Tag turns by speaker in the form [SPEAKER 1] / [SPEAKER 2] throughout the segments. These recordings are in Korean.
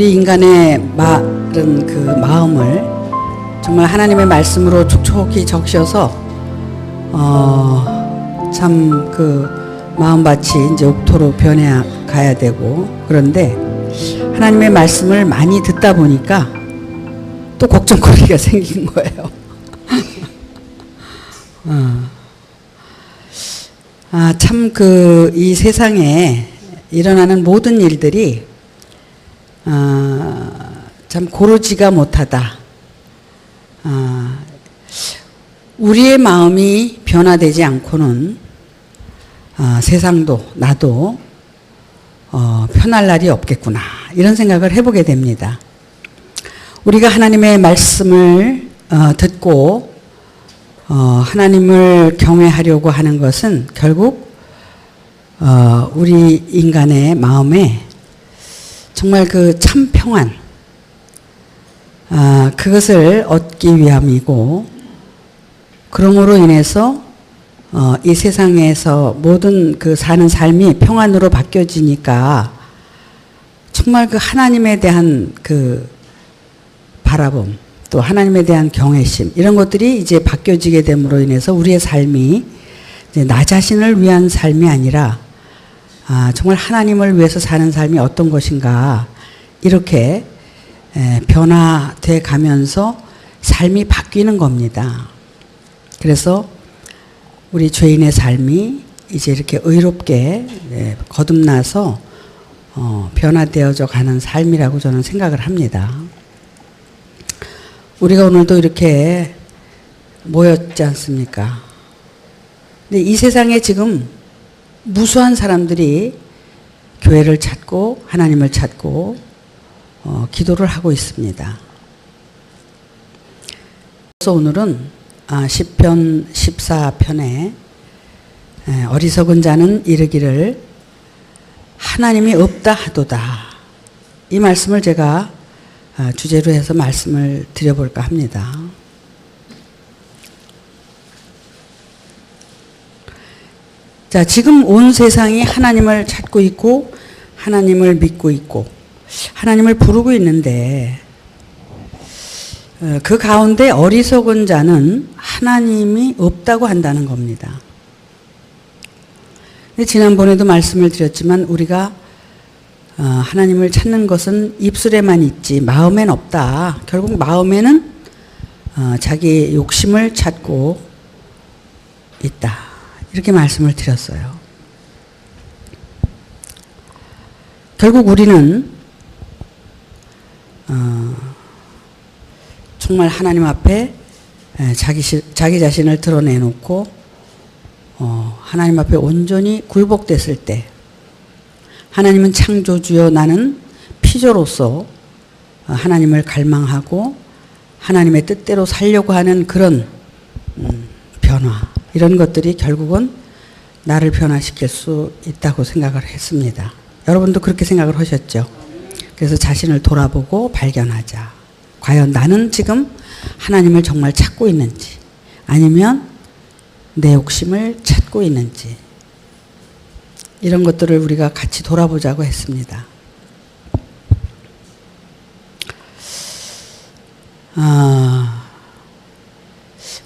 [SPEAKER 1] 우리 인간의 마른 그 마음을 정말 하나님의 말씀으로 촉촉히 적셔서 참 그 마음밭이 이제 옥토로 변해 가야 되고, 그런데 하나님의 말씀을 많이 듣다 보니까 또 걱정거리가 생긴 거예요. 참 이 세상에 일어나는 모든 일들이 참 고르지가 못하다. 우리의 마음이 변화되지 않고는 세상도 나도 편할 날이 없겠구나, 이런 생각을 해보게 됩니다. 우리가 하나님의 말씀을 듣고 하나님을 경외하려고 하는 것은 결국 우리 인간의 마음에 정말 그 참 평안, 그것을 얻기 위함이고, 그러므로 인해서 이 세상에서 모든 그 사는 삶이 평안으로 바뀌어지니까 정말 그 하나님에 대한 그 바라봄, 또 하나님에 대한 경외심, 이런 것들이 이제 바뀌어지게 됨으로 인해서 우리의 삶이 이제 나 자신을 위한 삶이 아니라 정말 하나님을 위해서 사는 삶이 어떤 것인가, 이렇게 변화돼 가면서 삶이 바뀌는 겁니다. 그래서 우리 죄인의 삶이 이제 이렇게 의롭게 거듭나서 변화되어져 가는 삶이라고 저는 생각을 합니다. 우리가 오늘도 이렇게 모였지 않습니까? 근데 이 세상에 지금 무수한 사람들이 교회를 찾고 하나님을 찾고 기도를 하고 있습니다. 그래서 오늘은 시편 14편에 어리석은 자는 이르기를 하나님이 없다 하도다, 이 말씀을 제가 주제로 해서 말씀을 드려볼까 합니다. 자, 지금 온 세상이 하나님을 찾고 있고 하나님을 믿고 있고 하나님을 부르고 있는데, 그 가운데 어리석은 자는 하나님이 없다고 한다는 겁니다. 지난번에도 말씀을 드렸지만 우리가 하나님을 찾는 것은 입술에만 있지 마음엔 없다. 결국 마음에는 자기 욕심을 찾고 있다, 이렇게 말씀을 드렸어요. 결국 우리는 정말 하나님 앞에 자기 자신을 드러내놓고 하나님 앞에 온전히 굴복됐을 때, 하나님은 창조주요, 나는 피조로서 하나님을 갈망하고 하나님의 뜻대로 살려고 하는 그런 변화, 이런 것들이 결국은 나를 변화시킬 수 있다고 생각을 했습니다. 여러분도 그렇게 생각을 하셨죠? 그래서 자신을 돌아보고 발견하자. 과연 나는 지금 하나님을 정말 찾고 있는지, 아니면 내 욕심을 찾고 있는지, 이런 것들을 우리가 같이 돌아보자고 했습니다.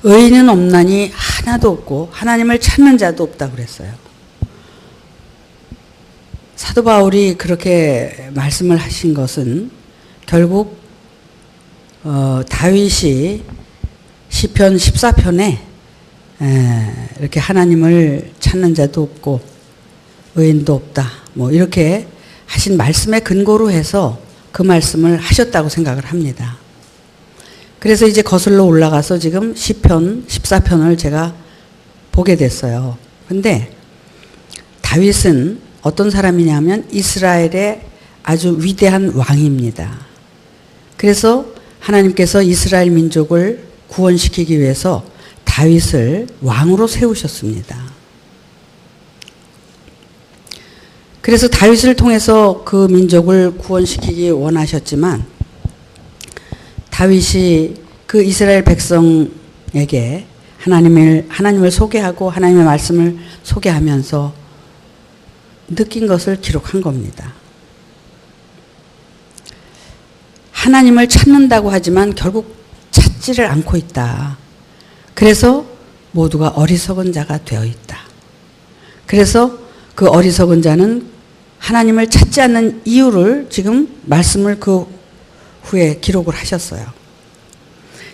[SPEAKER 1] 의인은 없나니 하나도 없고 하나님을 찾는 자도 없다고 그랬어요. 사도 바울이 그렇게 말씀을 하신 것은 결국 다윗이 시편 14편에 이렇게 하나님을 찾는 자도 없고 의인도 없다, 뭐 이렇게 하신 말씀에 근거로 해서 그 말씀을 하셨다고 생각을 합니다. 그래서 이제 거슬러 올라가서 지금 시편 14편을 제가 보게 됐어요. 근데 다윗은 어떤 사람이냐면 이스라엘의 아주 위대한 왕입니다. 그래서 하나님께서 이스라엘 민족을 구원시키기 위해서 다윗을 왕으로 세우셨습니다. 그래서 다윗을 통해서 그 민족을 구원시키기 원하셨지만, 다윗이 그 이스라엘 백성에게 하나님을 소개하고 하나님의 말씀을 소개하면서 느낀 것을 기록한 겁니다. 하나님을 찾는다고 하지만 결국 찾지를 않고 있다. 그래서 모두가 어리석은 자가 되어 있다. 그래서 그 어리석은 자는 하나님을 찾지 않는 이유를 지금 말씀을 그 후에 기록을 하셨어요.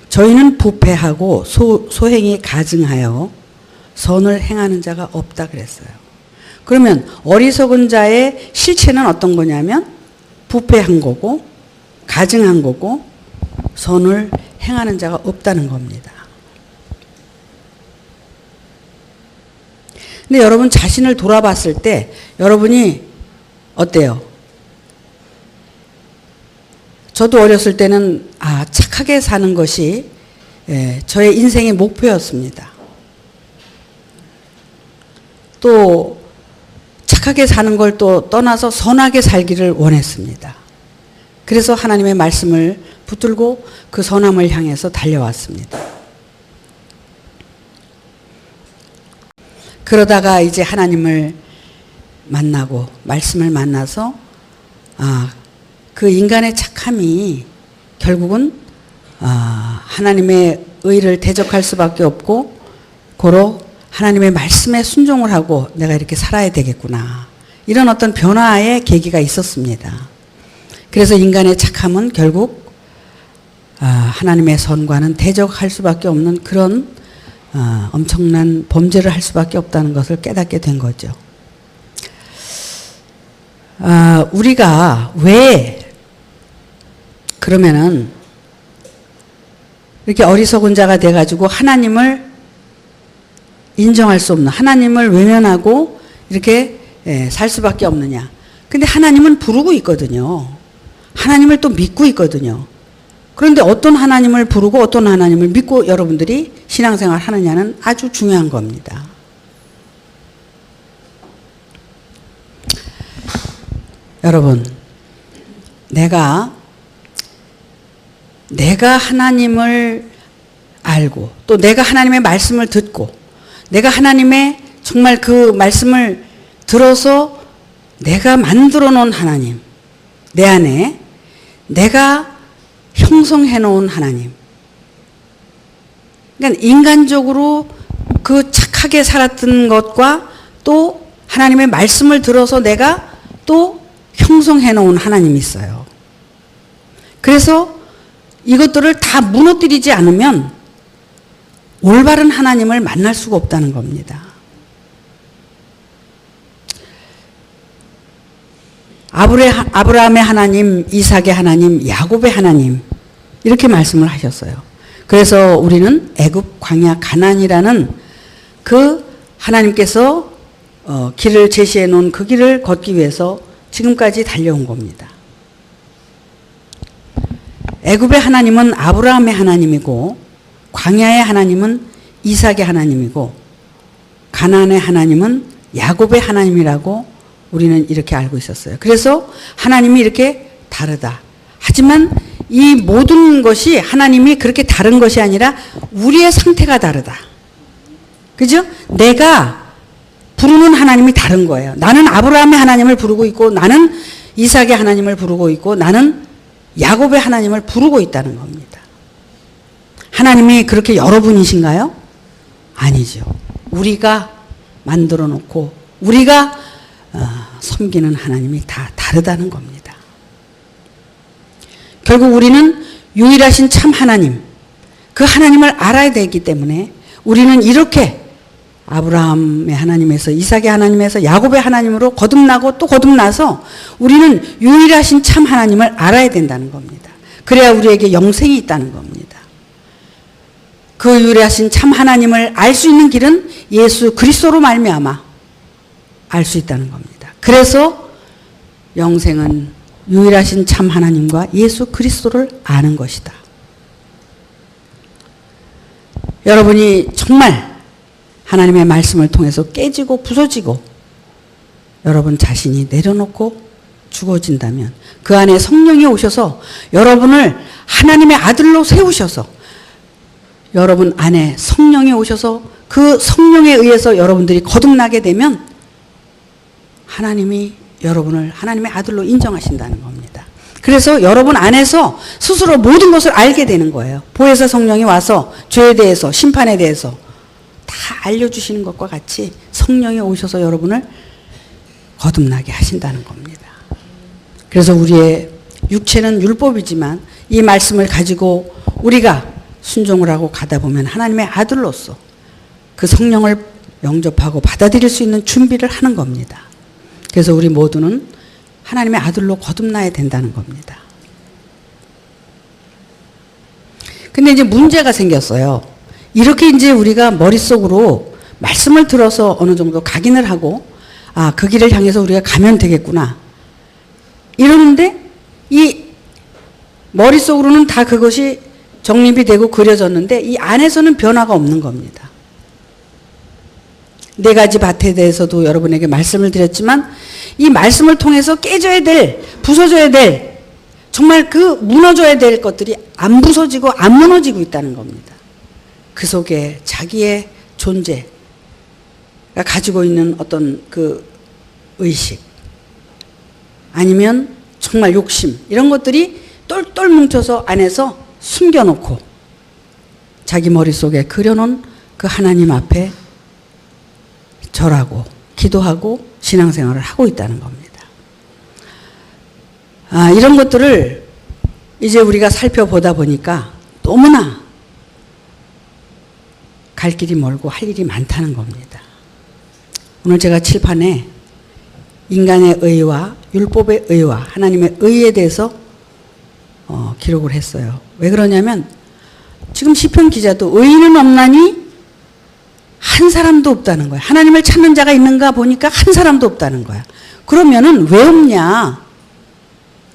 [SPEAKER 1] 저희는 부패하고 소행이 가증하여 선을 행하는 자가 없다 그랬어요. 그러면 어리석은 자의 실체는 어떤 거냐면 부패한 거고 가증한 거고 선을 행하는 자가 없다는 겁니다. 근데 여러분 자신을 돌아봤을 때 여러분이 어때요? 저도 어렸을 때는 착하게 사는 것이 저의 인생의 목표였습니다. 또 착하게 사는 걸 또 떠나서 선하게 살기를 원했습니다. 그래서 하나님의 말씀을 붙들고 그 선함을 향해서 달려왔습니다. 그러다가 이제 하나님을 만나고 말씀을 만나서 그 인간의 착함이 결국은 하나님의 의를 대적할 수밖에 없고 고로 하나님의 말씀에 순종을 하고 내가 이렇게 살아야 되겠구나. 이런 어떤 변화의 계기가 있었습니다. 그래서 인간의 착함은 결국 하나님의 선과는 대적할 수밖에 없는 그런 엄청난 범죄를 할 수밖에 없다는 것을 깨닫게 된 거죠. 우리가 왜 그러면은 이렇게 어리석은 자가 돼가지고 하나님을 인정할 수 없는, 하나님을 외면하고 이렇게 살 수밖에 없느냐. 근데 하나님은 부르고 있거든요. 하나님을 또 믿고 있거든요. 그런데 어떤 하나님을 부르고 어떤 하나님을 믿고 여러분들이 신앙생활 하느냐는 아주 중요한 겁니다. 여러분, 내가 하나님을 알고 또 내가 하나님의 말씀을 듣고 내가 하나님의 정말 그 말씀을 들어서 내가 만들어 놓은 하나님, 내 안에 내가 형성해 놓은 하나님. 그러니까 인간적으로 그 착하게 살았던 것과 또 하나님의 말씀을 들어서 내가 또 형성해 놓은 하나님이 있어요. 그래서 이것들을 다 무너뜨리지 않으면 올바른 하나님을 만날 수가 없다는 겁니다. 아브라함의 하나님, 이삭의 하나님, 야곱의 하나님 이렇게 말씀을 하셨어요. 그래서 우리는 애굽, 광야, 가나안이라는 그 하나님께서 길을 제시해 놓은 그 길을 걷기 위해서 지금까지 달려온 겁니다. 애굽의 하나님은 아브라함의 하나님이고 광야의 하나님은 이삭의 하나님이고 가나안의 하나님은 야곱의 하나님이라고 우리는 이렇게 알고 있었어요. 그래서 하나님이 이렇게 다르다. 하지만 이 모든 것이 하나님이 그렇게 다른 것이 아니라 우리의 상태가 다르다. 그죠? 내가 부르는 하나님이 다른 거예요. 나는 아브라함의 하나님을 부르고 있고 나는 이삭의 하나님을 부르고 있고 나는 야곱의 하나님을 부르고 있다는 겁니다. 하나님이 그렇게 여러분이신가요? 아니죠. 우리가 만들어 놓고 우리가 섬기는 하나님이 다 다르다는 겁니다. 결국 우리는 유일하신 참 하나님, 그 하나님을 알아야 되기 때문에 우리는 이렇게 아브라함의 하나님에서 이삭의 하나님에서 야곱의 하나님으로 거듭나고 또 거듭나서 우리는 유일하신 참 하나님을 알아야 된다는 겁니다. 그래야 우리에게 영생이 있다는 겁니다. 그 유일하신 참 하나님을 알 수 있는 길은 예수 그리스도로 말미암아 알 수 있다는 겁니다. 그래서 영생은 유일하신 참 하나님과 예수 그리스도를 아는 것이다. 여러분이 정말 하나님의 말씀을 통해서 깨지고 부서지고 여러분 자신이 내려놓고 죽어진다면 그 안에 성령이 오셔서 여러분을 하나님의 아들로 세우셔서 여러분 안에 성령이 오셔서 그 성령에 의해서 여러분들이 거듭나게 되면 하나님이 여러분을 하나님의 아들로 인정하신다는 겁니다. 그래서 여러분 안에서 스스로 모든 것을 알게 되는 거예요. 보혜사 성령이 와서 죄에 대해서, 심판에 대해서 다 알려주시는 것과 같이 성령이 오셔서 여러분을 거듭나게 하신다는 겁니다. 그래서 우리의 육체는 율법이지만 이 말씀을 가지고 우리가 순종을 하고 가다 보면 하나님의 아들로서 그 성령을 영접하고 받아들일 수 있는 준비를 하는 겁니다. 그래서 우리 모두는 하나님의 아들로 거듭나야 된다는 겁니다. 근데 이제 문제가 생겼어요. 이렇게 이제 우리가 머릿속으로 말씀을 들어서 어느 정도 각인을 하고, 아, 그 길을 향해서 우리가 가면 되겠구나. 이러는데 이 머릿속으로는 다 그것이 정립이 되고 그려졌는데 이 안에서는 변화가 없는 겁니다. 4가지 밭에 대해서도 여러분에게 말씀을 드렸지만 이 말씀을 통해서 깨져야 될, 부서져야 될, 정말 그 무너져야 될 것들이 안 부서지고 안 무너지고 있다는 겁니다. 그 속에 자기의 존재가 가지고 있는 어떤 그 의식, 아니면 정말 욕심, 이런 것들이 똘똘 뭉쳐서 안에서 숨겨놓고 자기 머릿속에 그려놓은 그 하나님 앞에 절하고 기도하고 신앙생활을 하고 있다는 겁니다. 아, 이런 것들을 이제 우리가 살펴보다 보니까 너무나 갈 길이 멀고 할 일이 많다는 겁니다. 오늘 제가 칠판에 인간의 의와 율법의 의와 하나님의 의에 대해서 기록을 했어요. 왜 그러냐면 지금 시편 기자도 의인은 없나니 한 사람도 없다는 거야. 하나님을 찾는 자가 있는가 보니까 한 사람도 없다는 거야. 그러면은 왜 없냐?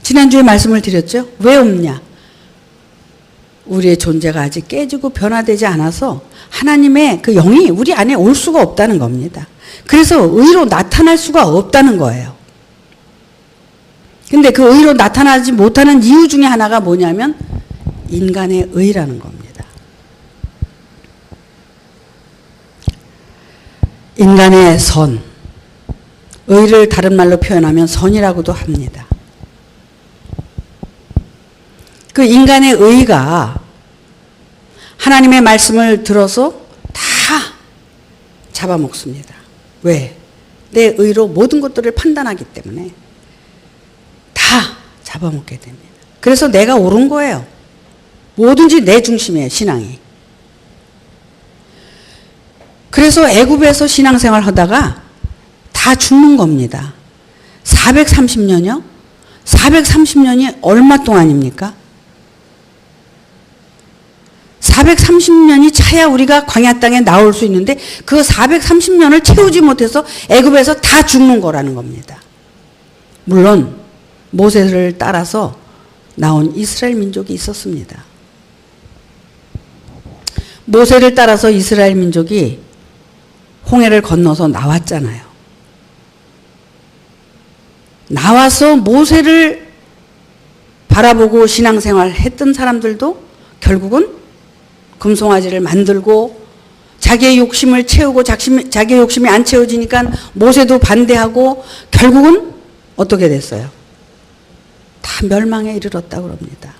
[SPEAKER 1] 지난주에 말씀을 드렸죠? 왜 없냐? 우리의 존재가 아직 깨지고 변화되지 않아서 하나님의 그 영이 우리 안에 올 수가 없다는 겁니다. 그래서 의로 나타날 수가 없다는 거예요. 근데 그 의로 나타나지 못하는 이유 중에 하나가 뭐냐면 인간의 의라는 겁니다. 인간의 선, 의를 다른 말로 표현하면 선이라고도 합니다. 그 인간의 의가 하나님의 말씀을 들어서 다 잡아먹습니다. 왜? 내 의로 모든 것들을 판단하기 때문에 다 잡아먹게 됩니다. 그래서 내가 옳은 거예요. 뭐든지 내 중심이에요, 신앙이. 그래서 애굽에서 신앙생활 하다가 다 죽는 겁니다. 430년이요? 430년이 얼마 동안입니까? 430년이 차야 우리가 광야 땅에 나올 수 있는데 그 430년을 채우지 못해서 애굽에서 다 죽는 거라는 겁니다. 물론 모세를 따라서 나온 이스라엘 민족이 있었습니다. 모세를 따라서 이스라엘 민족이 홍해를 건너서 나왔잖아요. 나와서 모세를 바라보고 신앙생활 했던 사람들도 결국은 금송아지를 만들고 자기의 욕심을 채우고 자기의 욕심이 안 채워지니까 모세도 반대하고 결국은 어떻게 됐어요? 다 멸망에 이르렀다고 합니다.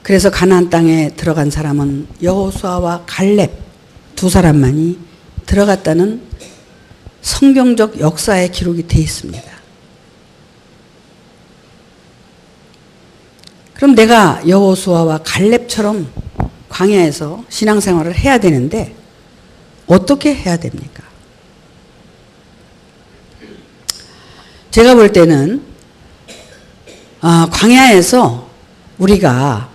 [SPEAKER 1] 그래서 가나안 땅에 들어간 사람은 여호수아와 갈렙 두 사람만이 들어갔다는 성경적 역사의 기록이 되어 있습니다. 그럼 내가 여호수아와 갈렙처럼 광야에서 신앙생활을 해야 되는데 어떻게 해야 됩니까? 제가 볼 때는 광야에서 우리가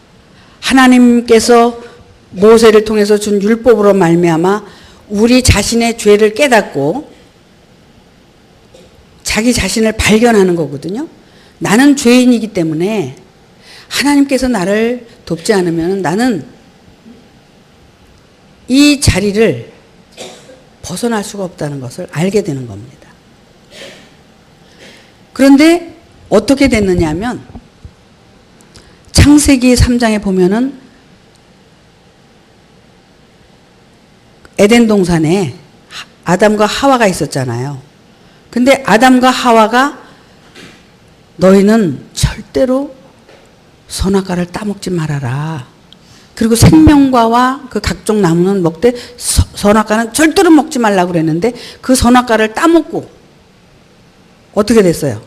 [SPEAKER 1] 하나님께서 모세를 통해서 준 율법으로 말미암아 우리 자신의 죄를 깨닫고 자기 자신을 발견하는 거거든요. 나는 죄인이기 때문에 하나님께서 나를 돕지 않으면 나는 이 자리를 벗어날 수가 없다는 것을 알게 되는 겁니다. 그런데 어떻게 됐느냐 하면 창세기 3장에 보면은 에덴 동산에 아담과 하와가 있었잖아요. 근데 아담과 하와가 너희는 절대로 선악과를 따먹지 말아라. 그리고 생명과와 그 각종 나무는 먹되 선악과는 절대로 먹지 말라고 그랬는데 그 선악과를 따먹고 어떻게 됐어요?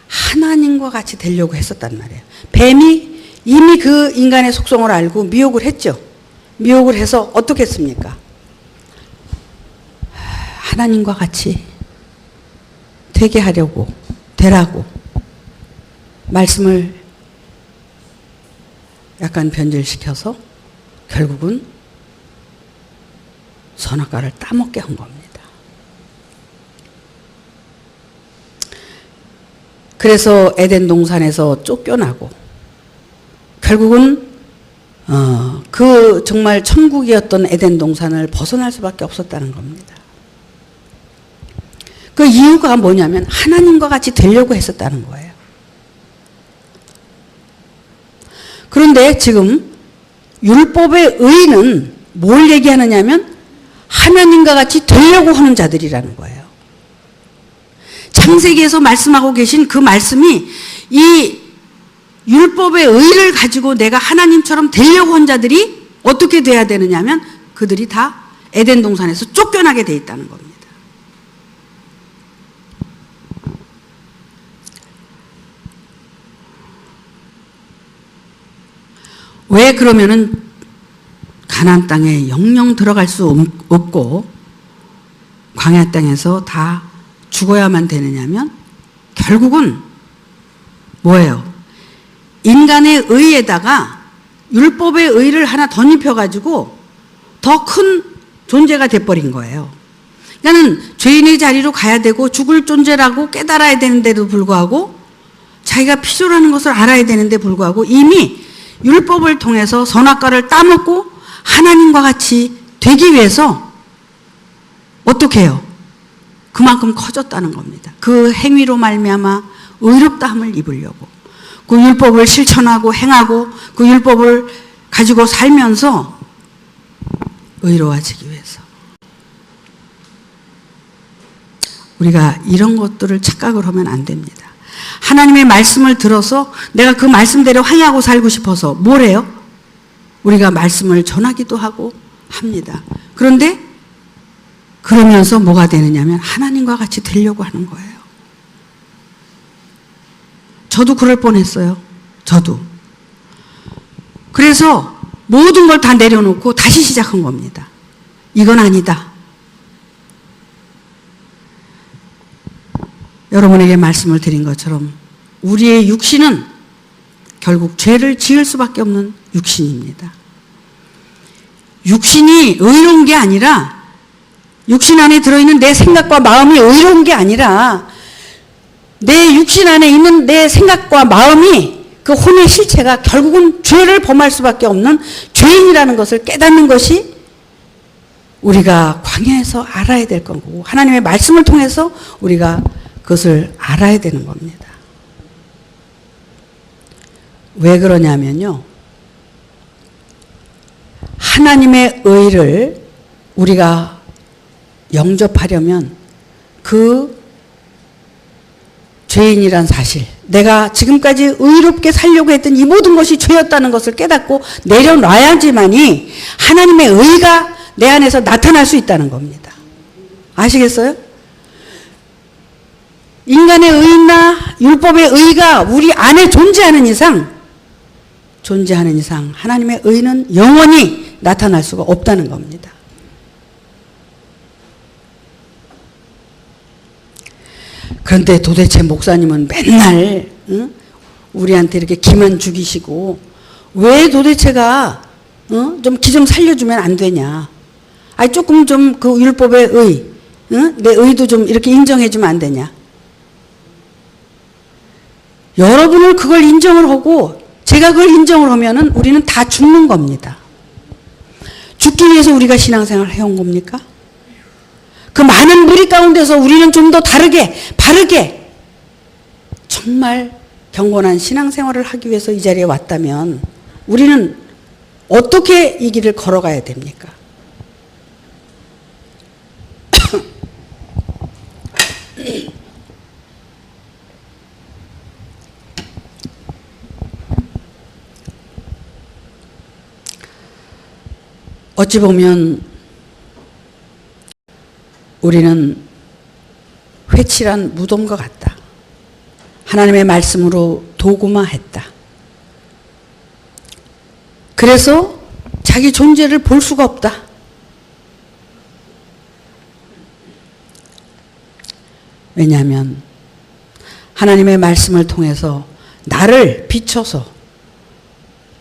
[SPEAKER 1] 하나님과 같이 되려고 했었단 말이에요. 뱀이 이미 그 인간의 속성을 알고 미혹을 했죠. 미혹을 해서 어떻게 했습니까? 하나님과 같이 되게 하려고, 되라고 말씀을 약간 변질시켜서 결국은 선악과를 따먹게 한 겁니다. 그래서 에덴 동산에서 쫓겨나고 결국은 그 정말 천국이었던 에덴 동산을 벗어날 수밖에 없었다는 겁니다. 그 이유가 뭐냐면 하나님과 같이 되려고 했었다는 거예요. 그런데 지금 율법의 의는 뭘 얘기하느냐면 하나님과 같이 되려고 하는 자들이라는 거예요. 창세기에서 말씀하고 계신 그 말씀이 이 율법의 의를 가지고 내가 하나님처럼 되려고 한 자들이 어떻게 돼야 되느냐면 그들이 다 에덴 동산에서 쫓겨나게 돼 있다는 겁니다. 왜 그러면은 가나안 땅에 영영 들어갈 수 없고 광야 땅에서 다 죽어야만 되느냐면 결국은 뭐예요? 인간의 의에다가 율법의 의를 하나 덧입혀가지고 더 큰 존재가 돼버린 거예요. 그러니까 죄인의 자리로 가야 되고 죽을 존재라고 깨달아야 되는데도 불구하고 자기가 필요라는 것을 알아야 되는데 불구하고 이미 율법을 통해서 선악과를 따먹고 하나님과 같이 되기 위해서 어떻게 해요? 그만큼 커졌다는 겁니다. 그 행위로 말미암아 의롭다함을 입으려고 그 율법을 실천하고 행하고 그 율법을 가지고 살면서 의로워지기 위해서 우리가 이런 것들을 착각을 하면 안 됩니다. 하나님의 말씀을 들어서 내가 그 말씀대로 행하고 살고 싶어서 뭘 해요? 우리가 말씀을 전하기도 하고 합니다. 그런데 그러면서 뭐가 되느냐면 하나님과 같이 되려고 하는 거예요. 저도 그럴 뻔했어요. 저도. 그래서 모든 걸 다 내려놓고 다시 시작한 겁니다. 이건 아니다. 여러분에게 말씀을 드린 것처럼 우리의 육신은 결국 죄를 지을 수밖에 없는 육신입니다. 육신이 의로운 게 아니라 육신 안에 들어있는 내 생각과 마음이 의로운 게 아니라 내 육신 안에 있는 내 생각과 마음이 그 혼의 실체가 결국은 죄를 범할 수밖에 없는 죄인이라는 것을 깨닫는 것이 우리가 광야에서 알아야 될 거고 하나님의 말씀을 통해서 우리가 그것을 알아야 되는 겁니다. 왜 그러냐면요. 하나님의 의를 우리가 영접하려면 그 죄인이란 사실, 내가 지금까지 의롭게 살려고 했던 이 모든 것이 죄였다는 것을 깨닫고 내려놔야지만이 하나님의 의가 내 안에서 나타날 수 있다는 겁니다. 아시겠어요? 인간의 의나 율법의 의가 우리 안에 존재하는 이상 하나님의 의는 영원히 나타날 수가 없다는 겁니다. 그런데 도대체 목사님은 맨날 우리한테 이렇게 기만 죽이시고 왜 도대체가 좀 기 좀 살려주면 안 되냐? 아니 조금 좀 그 율법의 의, 내 의도 좀 이렇게 인정해주면 안 되냐? 여러분을 그걸 인정을 하고 제가 그걸 인정을 하면은 우리는 다 죽는 겁니다. 죽기 위해서 우리가 신앙생활을 해온 겁니까? 그 많은 무리 가운데서 우리는 좀 더 다르게 바르게 정말 경건한 신앙생활을 하기 위해서 이 자리에 왔다면 우리는 어떻게 이 길을 걸어가야 됩니까? 어찌 보면 우리는 회칠한 무덤과 같다. 하나님의 말씀으로 도구마했다. 그래서 자기 존재를 볼 수가 없다. 왜냐하면 하나님의 말씀을 통해서 나를 비춰서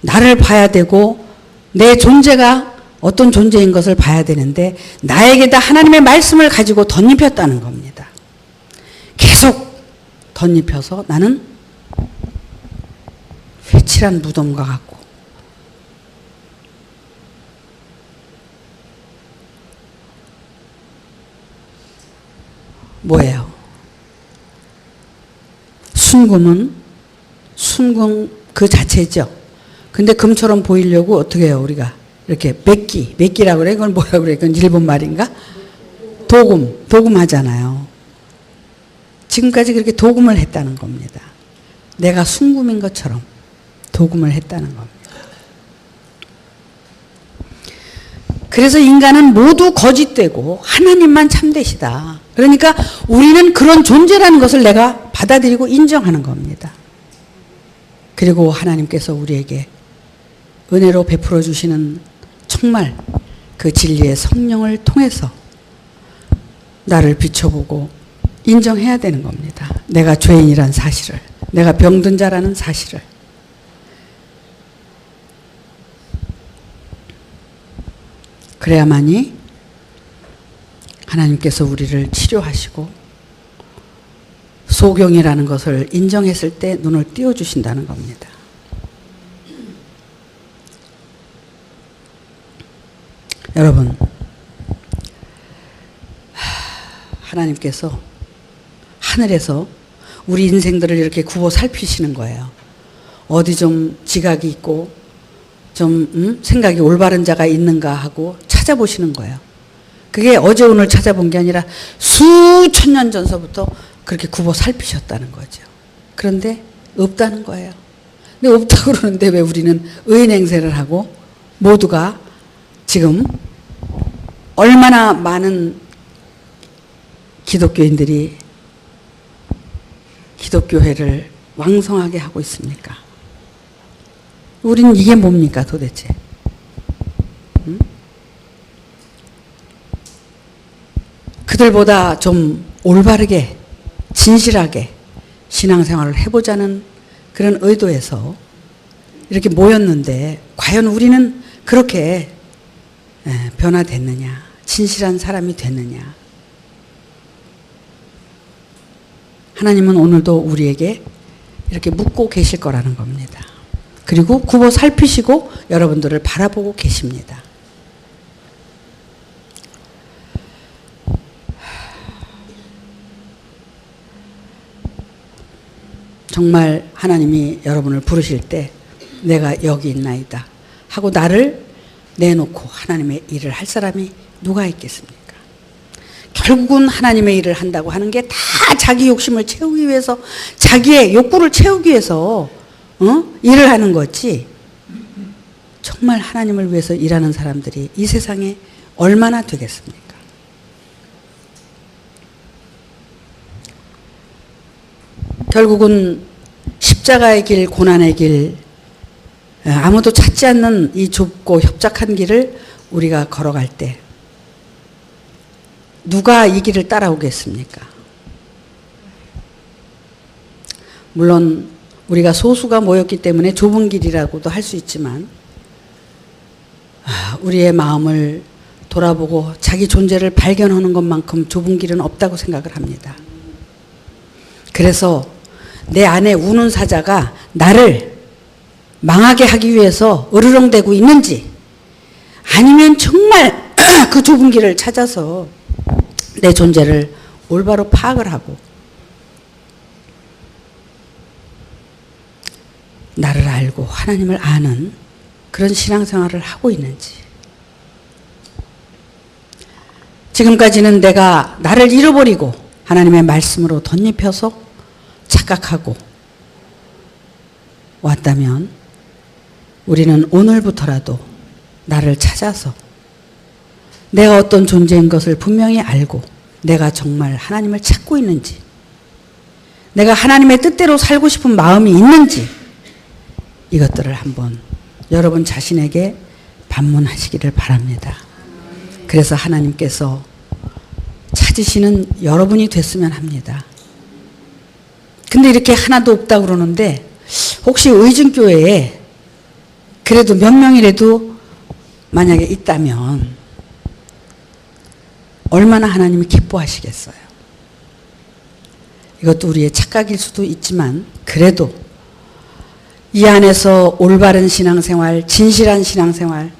[SPEAKER 1] 나를 봐야 되고 내 존재가 어떤 존재인 것을 봐야 되는데 나에게다 하나님의 말씀을 가지고 덧입혔다는 겁니다. 계속 덧입혀서 나는 회칠한 무덤과 같고 뭐예요? 순금은 순금 그 자체죠. 근데 금처럼 보이려고 어떻게 해요, 우리가? 이렇게 맥기라고 그래? 그건 뭐라고 그래? 그건 일본 말인가? 도금 하잖아요. 지금까지 그렇게 도금을 했다는 겁니다. 내가 순금인 것처럼 도금을 했다는 겁니다. 그래서 인간은 모두 거짓되고 하나님만 참되시다. 그러니까 우리는 그런 존재라는 것을 내가 받아들이고 인정하는 겁니다. 그리고 하나님께서 우리에게 은혜로 베풀어 주시는 정말 그 진리의 성령을 통해서 나를 비춰보고 인정해야 되는 겁니다. 내가 죄인이란 사실을, 내가 병든 자라는 사실을. 그래야만이 하나님께서 우리를 치료하시고 소경이라는 것을 인정했을 때 눈을 띄워주신다는 겁니다. 여러분, 하나님께서 하늘에서 우리 인생들을 이렇게 굽어 살피시는 거예요. 어디 좀 지각이 있고 좀 생각이 올바른 자가 있는가 하고 찾아보시는 거예요. 그게 어제 오늘 찾아본 게 아니라 수천 년 전서부터 그렇게 굽어 살피셨다는 거죠. 그런데 없다는 거예요. 근데 없다고 그러는데 왜 우리는 의인 행세를 하고 모두가 지금 얼마나 많은 기독교인들이 기독교회를 왕성하게 하고 있습니까? 우린 이게 뭡니까 도대체? 그들보다 좀 올바르게 진실하게 신앙생활을 해보자는 그런 의도에서 이렇게 모였는데 과연 우리는 그렇게 변화됐느냐, 진실한 사람이 됐느냐. 하나님은 오늘도 우리에게 이렇게 묻고 계실 거라는 겁니다. 그리고 굽어 살피시고 여러분들을 바라보고 계십니다. 정말 하나님이 여러분을 부르실 때 내가 여기 있나이다 하고 나를 내놓고 하나님의 일을 할 사람이 누가 있겠습니까? 결국은 하나님의 일을 한다고 하는 게 다 자기 욕심을 채우기 위해서, 자기의 욕구를 채우기 위해서 일을 하는 거지. 정말 하나님을 위해서 일하는 사람들이 이 세상에 얼마나 되겠습니까? 결국은 십자가의 길, 고난의 길, 아무도 찾지 않는 이 좁고 협착한 길을 우리가 걸어갈 때 누가 이 길을 따라오겠습니까? 물론 우리가 소수가 모였기 때문에 좁은 길이라고도 할 수 있지만 우리의 마음을 돌아보고 자기 존재를 발견하는 것만큼 좁은 길은 없다고 생각을 합니다. 그래서 내 안에 우는 사자가 나를 망하게 하기 위해서 으르렁대고 있는지 아니면 정말 그 좁은 길을 찾아서 내 존재를 올바로 파악을 하고 나를 알고 하나님을 아는 그런 신앙생활을 하고 있는지. 지금까지는 내가 나를 잃어버리고 하나님의 말씀으로 덧입혀서 착각하고 왔다면 우리는 오늘부터라도 나를 찾아서 내가 어떤 존재인 것을 분명히 알고 내가 정말 하나님을 찾고 있는지, 내가 하나님의 뜻대로 살고 싶은 마음이 있는지, 이것들을 한번 여러분 자신에게 반문하시기를 바랍니다. 그래서 하나님께서 찾으시는 여러분이 됐으면 합니다. 근데 이렇게 하나도 없다고 그러는데 혹시 의증교회에 그래도 몇 명이라도 만약에 있다면 얼마나 하나님이 기뻐하시겠어요. 이것도 우리의 착각일 수도 있지만 그래도 이 안에서 올바른 신앙생활, 진실한 신앙생활,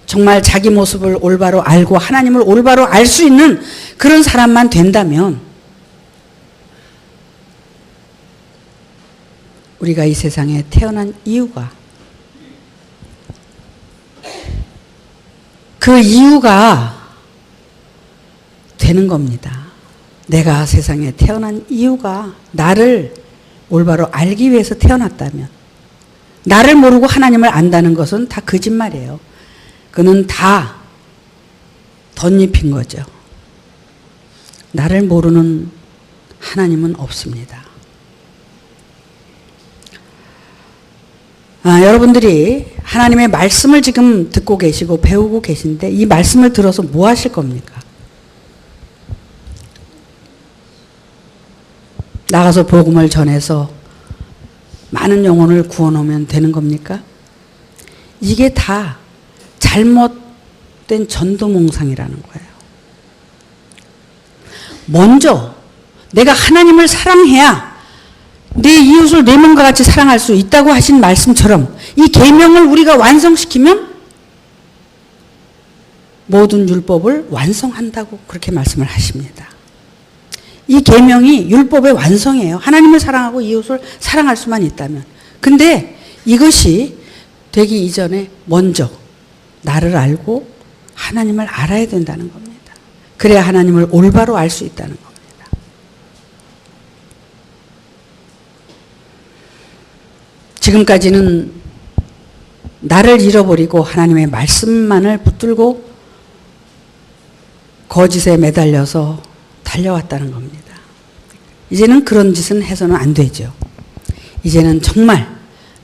[SPEAKER 1] 정말 자기 모습을 올바로 알고 하나님을 올바로 알 수 있는 그런 사람만 된다면 우리가 이 세상에 태어난 이유가, 그 이유가 되는 겁니다. 내가 세상에 태어난 이유가 나를 올바로 알기 위해서 태어났다면, 나를 모르고 하나님을 안다는 것은 다 거짓말이에요. 그는 다 덧입힌 거죠. 나를 모르는 하나님은 없습니다. 여러분들이 하나님의 말씀을 지금 듣고 계시고 배우고 계신데 이 말씀을 들어서 뭐 하실 겁니까? 나가서 복음을 전해서 많은 영혼을 구원하면 되는 겁니까? 이게 다 잘못된 전도몽상이라는 거예요. 먼저 내가 하나님을 사랑해야 내 이웃을 내 몸과 같이 사랑할 수 있다고 하신 말씀처럼 이 계명을 우리가 완성시키면 모든 율법을 완성한다고 그렇게 말씀을 하십니다. 이 계명이 율법의 완성이에요. 하나님을 사랑하고 이웃을 사랑할 수만 있다면. 근데 이것이 되기 이전에 먼저 나를 알고 하나님을 알아야 된다는 겁니다. 그래야 하나님을 올바로 알 수 있다는 겁니다. 지금까지는 나를 잃어버리고 하나님의 말씀만을 붙들고 거짓에 매달려서 달려왔다는 겁니다. 이제는 그런 짓은 해서는 안 되죠. 이제는 정말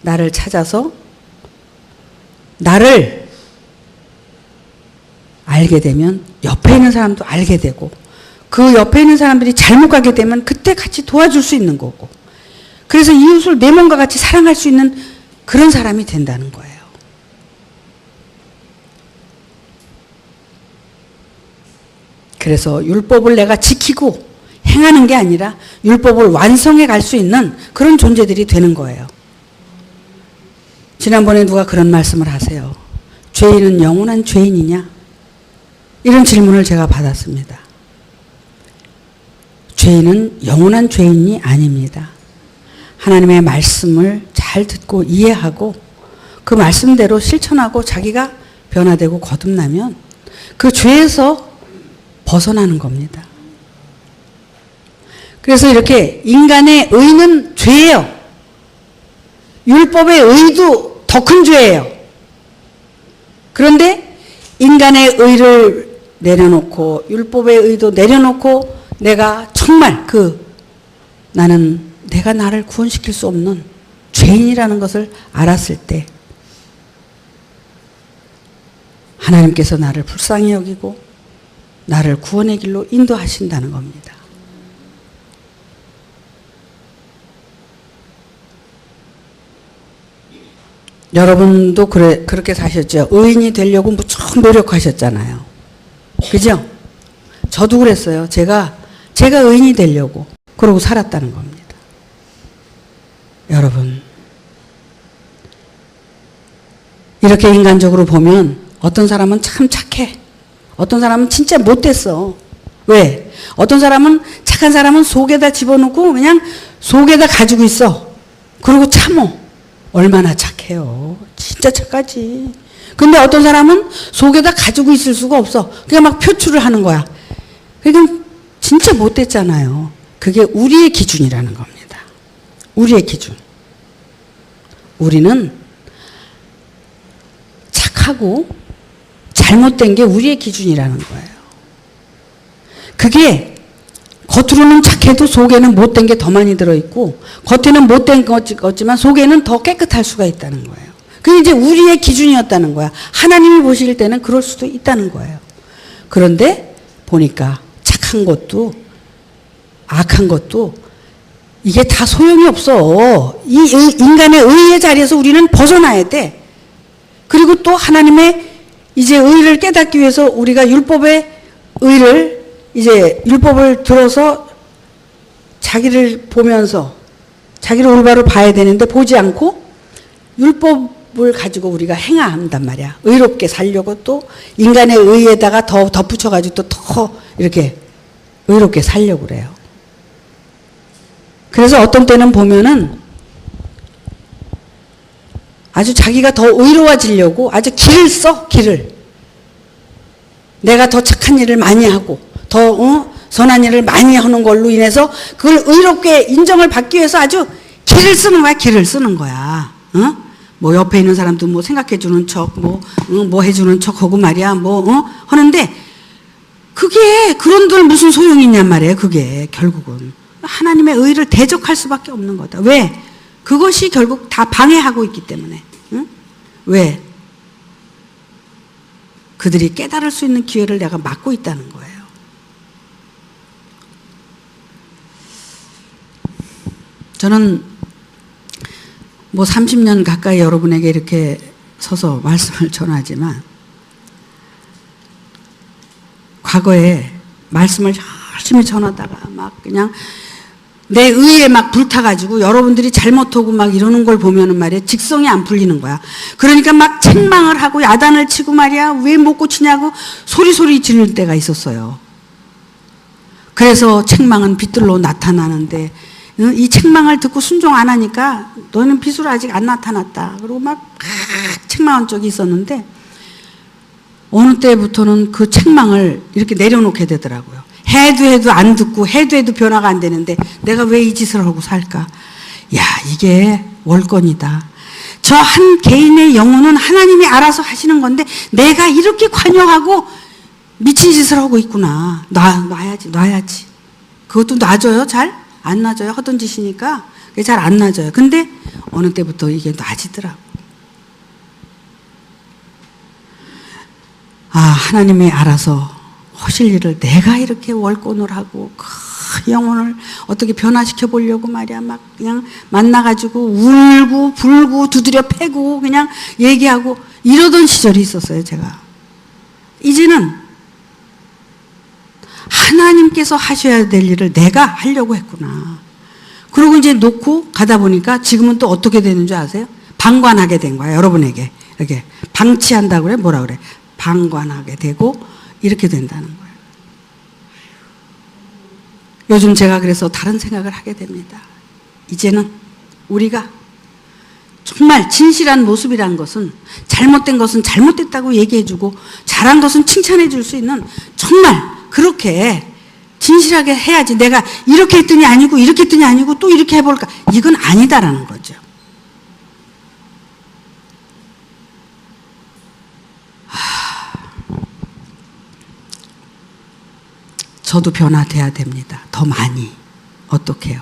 [SPEAKER 1] 나를 찾아서 나를 알게 되면 옆에 있는 사람도 알게 되고 그 옆에 있는 사람들이 잘못 가게 되면 그때 같이 도와줄 수 있는 거고, 그래서 이웃을 내 몸과 같이 사랑할 수 있는 그런 사람이 된다는 거예요. 그래서 율법을 내가 지키고 행하는 게 아니라 율법을 완성해 갈 수 있는 그런 존재들이 되는 거예요. 지난번에 누가 그런 말씀을 하세요. 죄인은 영원한 죄인이냐? 이런 질문을 제가 받았습니다. 죄인은 영원한 죄인이 아닙니다. 하나님의 말씀을 잘 듣고 이해하고 그 말씀대로 실천하고 자기가 변화되고 거듭나면 그 죄에서 벗어나는 겁니다. 그래서 이렇게 인간의 의는 죄예요. 율법의 의도 더 큰 죄예요. 그런데 인간의 의를 내려놓고 율법의 의도 내려놓고 내가 정말 나는 내가 나를 구원시킬 수 없는 죄인이라는 것을 알았을 때 하나님께서 나를 불쌍히 여기고 나를 구원의 길로 인도하신다는 겁니다. 여러분도 그렇게 사셨죠. 의인이 되려고 무척 노력하셨잖아요. 그죠? 저도 그랬어요. 제가 의인이 되려고 그러고 살았다는 겁니다. 여러분, 이렇게 인간적으로 보면 어떤 사람은 참 착해. 어떤 사람은 진짜 못됐어. 왜? 어떤 사람은 착한 사람은 속에다 집어넣고 그냥 속에다 가지고 있어. 그리고 참어. 얼마나 착해요. 진짜 착하지. 근데 어떤 사람은 속에다 가지고 있을 수가 없어. 그냥 막 표출을 하는 거야. 그러니까 진짜 못됐잖아요. 그게 우리의 기준이라는 겁니다. 우리의 기준. 우리는 착하고 잘못된 게 우리의 기준이라는 거예요. 그게 겉으로는 착해도 속에는 못된 게 더 많이 들어있고 겉에는 못된 것지만 속에는 더 깨끗할 수가 있다는 거예요. 그게 이제 우리의 기준이었다는 거야. 하나님이 보실 때는 그럴 수도 있다는 거예요. 그런데 보니까 착한 것도 악한 것도 이게 다 소용이 없어. 이 인간의 의의 자리에서 우리는 벗어나야 돼. 그리고 또 하나님의 이제 의를 깨닫기 위해서 우리가 율법의 의를 이제 율법을 들어서 자기를 보면서 자기를 올바로 봐야 되는데 보지 않고 율법을 가지고 우리가 행한단 말이야. 의롭게 살려고 또 인간의 의에다가 더 덧붙여가지고 또 더 이렇게 의롭게 살려고 그래요. 그래서 어떤 때는 보면은 아주 자기가 더 의로워지려고 아주 길을 써, 길을. 내가 더 착한 일을 많이 하고 더 선한 일을 많이 하는 걸로 인해서 그걸 의롭게 인정을 받기 위해서 아주 길을 쓰는 거야, 길을 쓰는 거야. 뭐 옆에 있는 사람도 뭐 생각해 주는 척, 뭐 해주는 척 하고 말이야, 하는데 그게 그런들 무슨 소용이 있냔 말이에요, 그게 결국은. 하나님의 의를 대적할 수밖에 없는 거다. 왜? 그것이 결국 다 방해하고 있기 때문에. 응? 왜? 그들이 깨달을 수 있는 기회를 내가 막고 있다는 거예요. 저는 뭐 30년 가까이 여러분에게 이렇게 서서 말씀을 전하지만 과거에 말씀을 열심히 전하다가 막 그냥 내 의에 막 불타가지고 여러분들이 잘못하고 막 이러는 걸 보면은 말이야 직성이 안 풀리는 거야. 그러니까 막 책망을 하고 야단을 치고 말이야 왜 못 고치냐고 소리 지를 때가 있었어요. 그래서 책망은 빛들로 나타나는데 이 책망을 듣고 순종 안 하니까 너는 빛으로 아직 안 나타났다. 그리고 막 책망한 적이 있었는데 어느 때부터는 그 책망을 이렇게 내려놓게 되더라고요. 해도 안 듣고 해도 변화가 안 되는데 내가 왜 이 짓을 하고 살까? 야, 이게 월권이다. 저 한 개인의 영혼은 하나님이 알아서 하시는 건데 내가 이렇게 관여하고 미친 짓을 하고 있구나. 놔야지. 그것도 놔줘요? 잘? 안 놔줘요? 하던 짓이니까 잘 안 놔줘요. 근데 어느 때부터 이게 놔지더라고. 아, 하나님이 알아서 하실 일을 내가 이렇게 월권을 하고 그 영혼을 어떻게 변화시켜 보려고 말이야 막 그냥 만나가지고 울고 불고 두드려 패고 그냥 얘기하고 이러던 시절이 있었어요. 제가 이제는 하나님께서 하셔야 될 일을 내가 하려고 했구나. 그리고 이제 놓고 가다 보니까 지금은 또 어떻게 되는 줄 아세요? 방관하게 된 거야. 여러분에게 이렇게 방치한다고 그래? 뭐라 그래? 방관하게 되고 이렇게 된다는 거예요. 요즘 제가 그래서 다른 생각을 하게 됩니다. 이제는 우리가 정말 진실한 모습이라는 것은 잘못된 것은 잘못됐다고 얘기해주고 잘한 것은 칭찬해줄 수 있는 정말 그렇게 진실하게 해야지. 내가 이렇게 했더니 아니고 이렇게 했더니 아니고 또 이렇게 해볼까. 이건 아니다라는 거죠. 저도 변화돼야 됩니다. 더 많이. 어떻게 해요?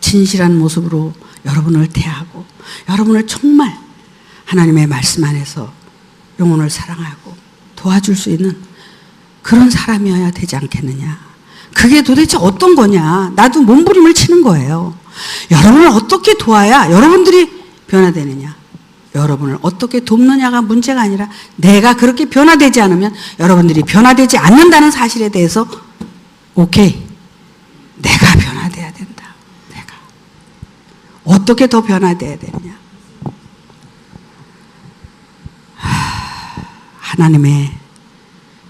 [SPEAKER 1] 진실한 모습으로 여러분을 대하고 여러분을 정말 하나님의 말씀 안에서 영혼을 사랑하고 도와줄 수 있는 그런 사람이어야 되지 않겠느냐. 그게 도대체 어떤 거냐. 나도 몸부림을 치는 거예요. 여러분을 어떻게 도와야 여러분들이 변화되느냐. 여러분을 어떻게 돕느냐가 문제가 아니라 내가 그렇게 변화되지 않으면 여러분들이 변화되지 않는다는 사실에 대해서 오케이. 내가 변화돼야 된다. 내가. 어떻게 더 변화돼야 되느냐. 하나님의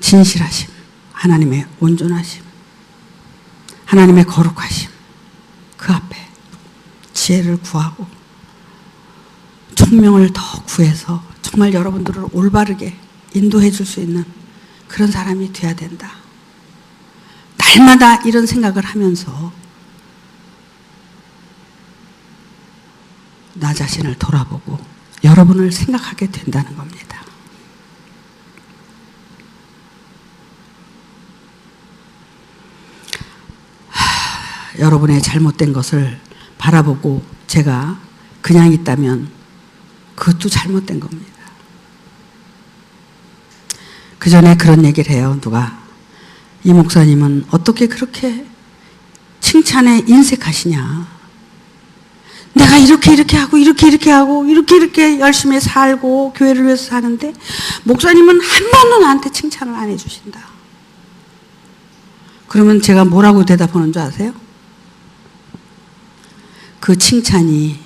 [SPEAKER 1] 진실하심, 하나님의 온전하심, 하나님의 거룩하심, 그 앞에 지혜를 구하고 총명을 더 구해서 정말 여러분들을 올바르게 인도해 줄 수 있는 그런 사람이 돼야 된다. 날마다 이런 생각을 하면서 나 자신을 돌아보고 여러분을 생각하게 된다는 겁니다. 여러분의 잘못된 것을 바라보고 제가 그냥 있다면 그것도 잘못된 겁니다. 그 전에 그런 얘기를 해요. 누가 이 목사님은 어떻게 그렇게 칭찬에 인색하시냐. 내가 이렇게 하고 이렇게 하고 이렇게 열심히 살고 교회를 위해서 사는데 목사님은 한 번도 나한테 칭찬을 안 해주신다. 그러면 제가 뭐라고 대답하는 줄 아세요? 그 칭찬이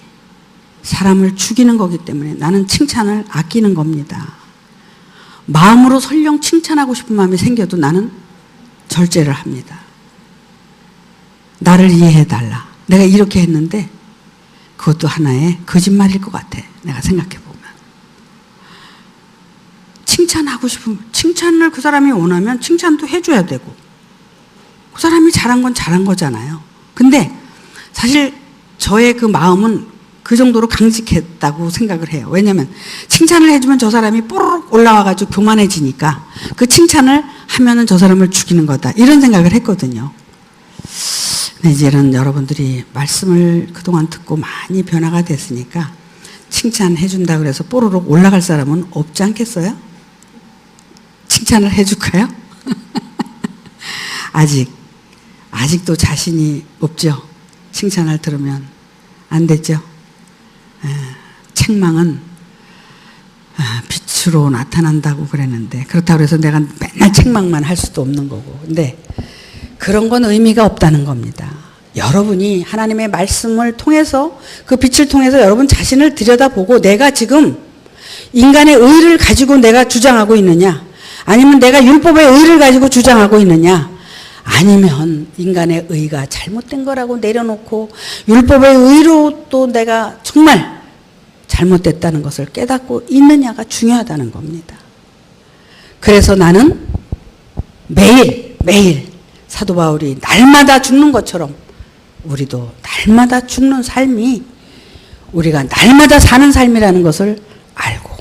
[SPEAKER 1] 사람을 죽이는 거기 때문에 나는 칭찬을 아끼는 겁니다. 마음으로 설령 칭찬하고 싶은 마음이 생겨도 나는 절제를 합니다. 나를 이해해달라. 내가 이렇게 했는데 그것도 하나의 거짓말일 것 같아. 내가 생각해보면. 칭찬하고 싶으면 칭찬을 그 사람이 원하면 칭찬도 해줘야 되고 그 사람이 잘한 건 잘한 거잖아요. 근데 사실 저의 그 마음은 그 정도로 강직했다고 생각을 해요. 왜냐하면 칭찬을 해주면 저 사람이 뽀로록 올라와가지고 교만해지니까 그 칭찬을 하면은 저 사람을 죽이는 거다. 이런 생각을 했거든요. 근데 이제는 여러분들이 말씀을 그동안 듣고 많이 변화가 됐으니까 칭찬해준다 그래서 뽀로록 올라갈 사람은 없지 않겠어요? 칭찬을 해줄까요? 아직도 자신이 없죠. 칭찬을 들으면 안 됐죠. 책망은 빛으로 나타난다고 그랬는데 그렇다고 해서 내가 맨날 책망만 할 수도 없는 거고. 근데 그런 건 의미가 없다는 겁니다. 여러분이 하나님의 말씀을 통해서 그 빛을 통해서 여러분 자신을 들여다보고 내가 지금 인간의 의를 가지고 내가 주장하고 있느냐, 아니면 내가 율법의 의를 가지고 주장하고 있느냐, 아니면 인간의 의가 잘못된 거라고 내려놓고 율법의 의로 또 내가 정말 잘못됐다는 것을 깨닫고 있느냐가 중요하다는 겁니다. 그래서 나는 매일 사도 바울이 날마다 죽는 것처럼 우리도 날마다 죽는 삶이 우리가 날마다 사는 삶이라는 것을 알고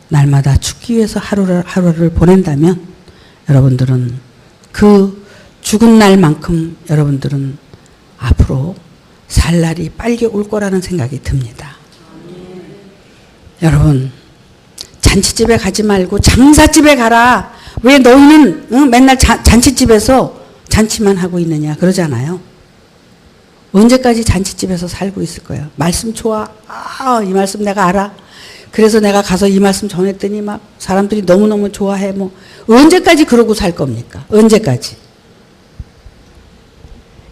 [SPEAKER 1] 날마다 죽기 위해서 하루를 보낸다면 여러분들은 그 죽은 날만큼 여러분들은 앞으로 살 날이 빨리 올 거라는 생각이 듭니다. 여러분, 잔치집에 가지 말고 장사집에 가라. 왜 너희는 맨날 잔치집에서 잔치만 하고 있느냐 그러잖아요. 언제까지 잔치집에서 살고 있을 거예요? 말씀 좋아. 이 말씀 내가 알아. 그래서 내가 가서 이 말씀 전했더니 막 사람들이 너무너무 좋아해. 언제까지 그러고 살 겁니까? 언제까지?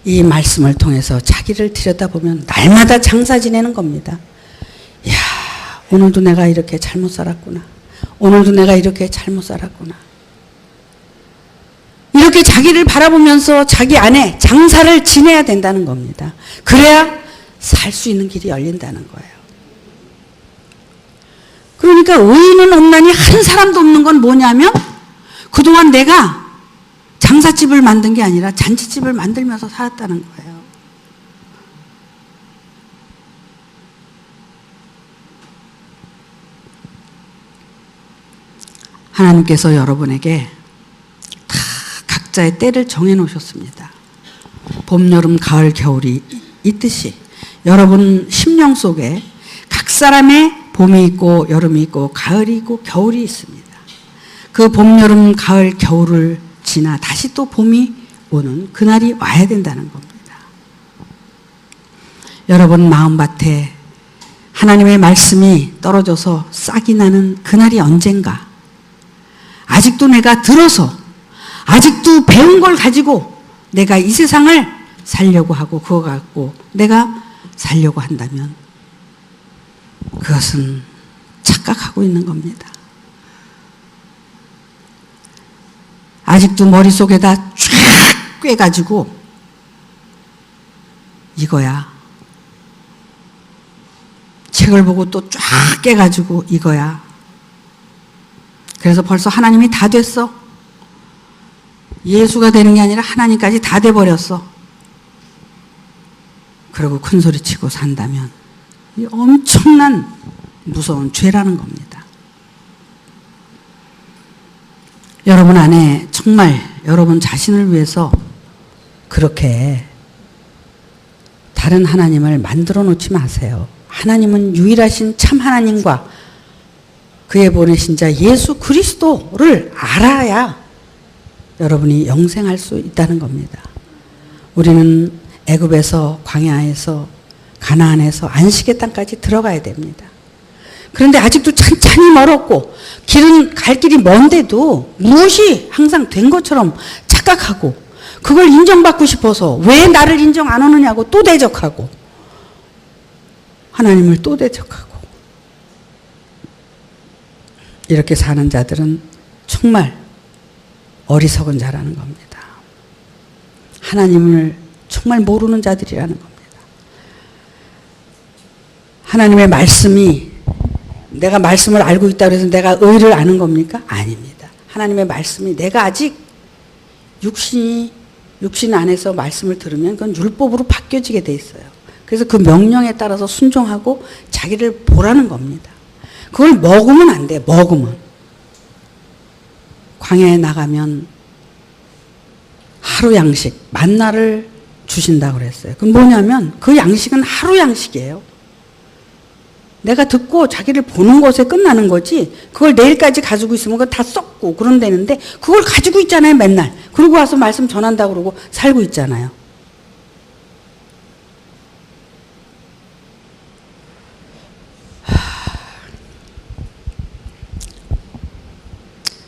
[SPEAKER 1] 이 말씀을 통해서 자기를 들여다보면 날마다 장사 지내는 겁니다. 이야, 오늘도 내가 이렇게 잘못 살았구나. 오늘도 내가 이렇게 잘못 살았구나. 이렇게 자기를 바라보면서 자기 안에 장사를 지내야 된다는 겁니다. 그래야 살 수 있는 길이 열린다는 거예요. 그러니까 의인은 없나니 한 사람도 없는 건 뭐냐면 그동안 내가 장사집을 만든 게 아니라 잔치집을 만들면서 살았다는 거예요. 하나님께서 여러분에게 다 각자의 때를 정해 놓으셨습니다. 봄, 여름, 가을, 겨울이 있듯이 여러분 심령 속에 각 사람의 봄이 있고 여름이 있고 가을이 있고 겨울이 있습니다. 그 봄, 여름, 가을, 겨울을 지나 다시 또 봄이 오는 그날이 와야 된다는 겁니다. 여러분 마음밭에 하나님의 말씀이 떨어져서 싹이 나는 그날이 언젠가, 아직도 내가 들어서 아직도 배운 걸 가지고 내가 이 세상을 살려고 하고 그거 갖고 내가 살려고 한다면 그것은 착각하고 있는 겁니다. 아직도 머릿속에다 쫙 꿰가지고 이거야. 책을 보고 또 쫙 깨가지고 이거야. 그래서 벌써 하나님이 다 됐어. 예수가 되는 게 아니라 하나님까지 다 돼버렸어. 그리고 큰 소리치고 산다면 이 엄청난 무서운 죄라는 겁니다. 여러분 안에 정말 여러분 자신을 위해서 그렇게 다른 하나님을 만들어 놓지 마세요. 하나님은 유일하신 참 하나님과 그의 보내신 자 예수 그리스도를 알아야 여러분이 영생할 수 있다는 겁니다. 우리는 애굽에서 광야에서 가나안에서 안식의 땅까지 들어가야 됩니다. 그런데 아직도 찬찬히 멀었고 갈 길이 먼데도 무엇이 항상 된 것처럼 착각하고 그걸 인정받고 싶어서 왜 나를 인정 안 하느냐고 또 대적하고 하나님을 또 대적하고 이렇게 사는 자들은 정말 어리석은 자라는 겁니다. 하나님을 정말 모르는 자들이라는 겁니다. 하나님의 말씀이 내가 말씀을 알고 있다고 해서 내가 의를 아는 겁니까? 아닙니다. 하나님의 말씀이 내가 아직 육신 안에서 말씀을 들으면 그건 율법으로 바뀌어지게 돼 있어요. 그래서 그 명령에 따라서 순종하고 자기를 보라는 겁니다. 그걸 먹으면 안 돼. 먹으면. 광야에 나가면 하루 양식, 만나를 주신다고 그랬어요. 그건 뭐냐면 그 양식은 하루 양식이에요. 내가 듣고 자기를 보는 것에 끝나는 거지 그걸 내일까지 가지고 있으면 그거 다 썩고 그런다는데 그걸 가지고 있잖아요 맨날. 그러고 와서 말씀 전한다고 그러고 살고 있잖아요.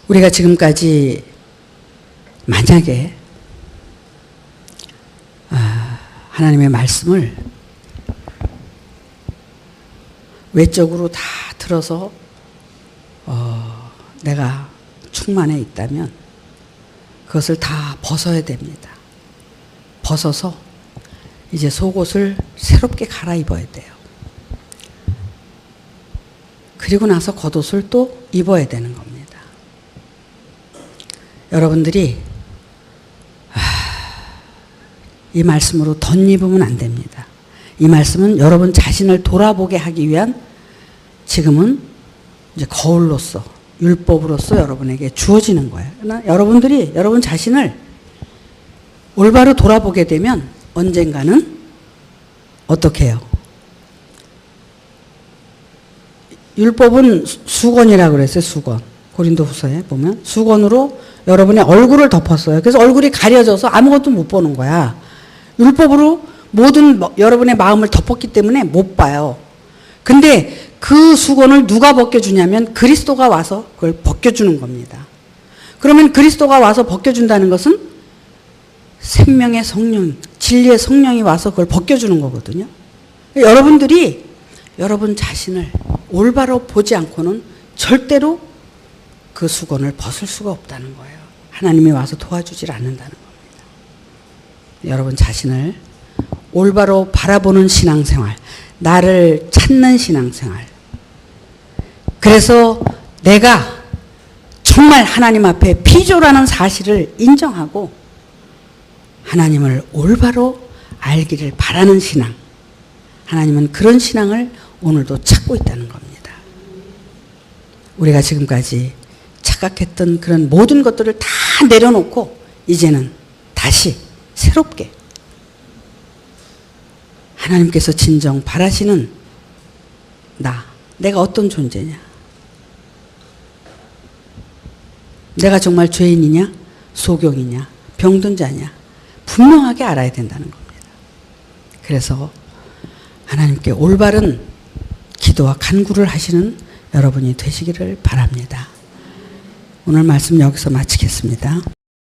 [SPEAKER 1] 우리가 지금까지 만약에 하나님의 말씀을 외적으로 다 들어서 내가 충만해 있다면 그것을 다 벗어야 됩니다. 벗어서 이제 속옷을 새롭게 갈아입어야 돼요. 그리고 나서 겉옷을 또 입어야 되는 겁니다. 여러분들이 이 말씀으로 덧입으면 안 됩니다. 이 말씀은 여러분 자신을 돌아보게 하기 위한 지금은 이제 거울로서 율법으로서 여러분에게 주어지는 거예요. 그러나 여러분들이 여러분 자신을 올바로 돌아보게 되면 언젠가는 어떻게 해요? 율법은 수건이라고 그랬어요. 수건. 고린도후서에 보면 수건으로 여러분의 얼굴을 덮었어요. 그래서 얼굴이 가려져서 아무것도 못 보는 거야. 율법으로 모든 여러분의 마음을 덮었기 때문에 못 봐요. 근데 그 수건을 누가 벗겨주냐면 그리스도가 와서 그걸 벗겨주는 겁니다. 그러면 그리스도가 와서 벗겨준다는 것은 생명의 성령, 진리의 성령이 와서 그걸 벗겨주는 거거든요. 여러분들이 여러분 자신을 올바로 보지 않고는 절대로 그 수건을 벗을 수가 없다는 거예요. 하나님이 와서 도와주질 않는다는 겁니다. 여러분 자신을 올바로 바라보는 신앙생활, 나를 찾는 신앙생활. 그래서 내가 정말 하나님 앞에 피조라는 사실을 인정하고 하나님을 올바로 알기를 바라는 신앙. 하나님은 그런 신앙을 오늘도 찾고 있다는 겁니다. 우리가 지금까지 착각했던 그런 모든 것들을 다 내려놓고 이제는 다시 새롭게 하나님께서 진정 바라시는 내가 어떤 존재냐? 내가 정말 죄인이냐? 소경이냐? 병든 자냐? 분명하게 알아야 된다는 겁니다. 그래서 하나님께 올바른 기도와 간구를 하시는 여러분이 되시기를 바랍니다. 오늘 말씀 여기서 마치겠습니다.